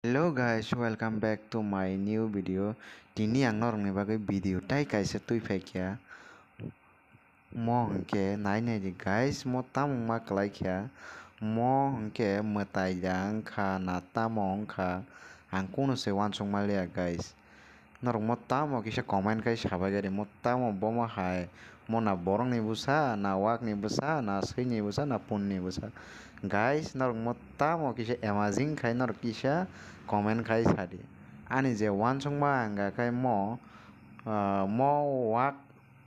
Hello guys, welcome back to my new video. Tini ang norong ni bagay video tay kaisa tui pekya. Mo hangke nai nai di guys, mo tamong ma kalai kya. Mo hangke matai dang kha na tamong kha ang kuno se wansong malia guys. Norong mo tamo kisa comment kai sabagari mo tamo bomo hai. Mo na borong ni busa, na wak ni busa, na sei ni busa, na pun ni busa. Guys, norong mo tamo kisa amazing kai norong kisa comment kai sadi. Ani je wansong ma anga kai mo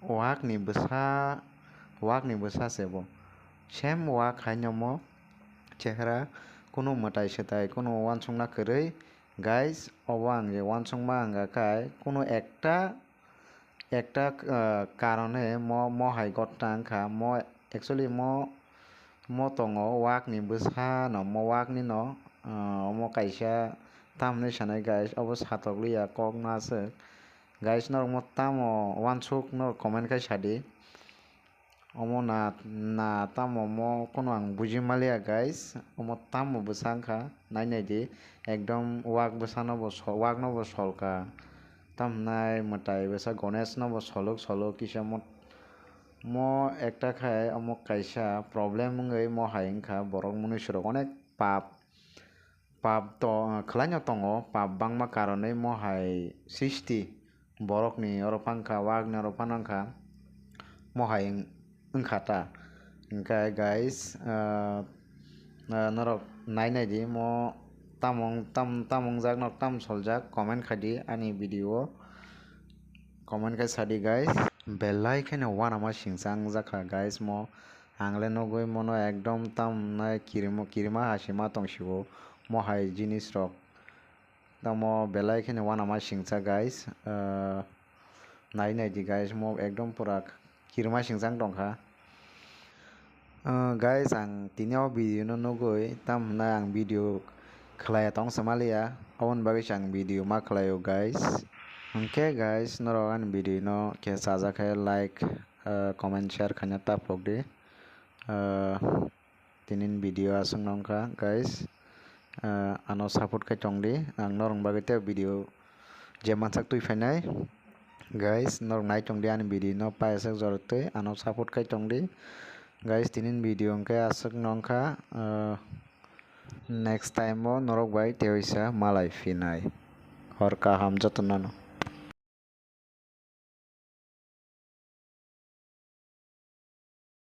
wak ni busa sebo. Sem wak hai mo চেহারা কোনো মাটাই সেটাই কোনো ওয়ানসং না করেই গাইস অবাং যে ওয়ানসং মা আঙ্গাকায় কোনো একটা কারণে ম হাই গট্টা আংখা ম একচুয়ালি ম তঙ ওয়াক নি বসা ন ম ওয়াক নি ন ম কাইসা তামনে সানাই গাইস অব সাতকলিয়া কক নাসে গাইস নর ম তাম ওয়ানসুক নর কমেন্ট খাই সাদি omo na tamo mo kono ang buji malia guys omo tamo busangka nai nai di ekdom wak busano bo wak no bo solka tam nai matai besa gonesh no bo solok kisa mo ekta khai omo kaisa problem ngai mo haingkha borok munusro onek pap to khlaino tongo pap bangma karone mo hai sisti borok ni oro pangkha wak ni oro panangkha mo hai khata hingkha guys norok nai nai di mo tamong jak nok tam soljak comment khadi ani video comment khai sadi guys belai khane wana ma singchang jakha guys mo angle nogoi mono ekdom tam nai kirima hasima tongsibo mo hai jinis rok tamo belai khane wana ma singcha guys nai nai di guys mo ekdom pura kirima singchang tongkha guys ang tiniaw video no nugoi tam na ang video khlaya tong samalia awon bagay ang video ma khlayo guys okay guys noro an video no ke saja khay like comment share khanya tap logde tinin video asung nongka guys ano support kay tongdi ang norong bagay te video je mansak tui phainai guys norong nai tongdi an video no paisak jorotoi ano support kay tongdi guys tinin video ke asuk nongka next time mo norok bai teoisa malai finai hor kaham jotono.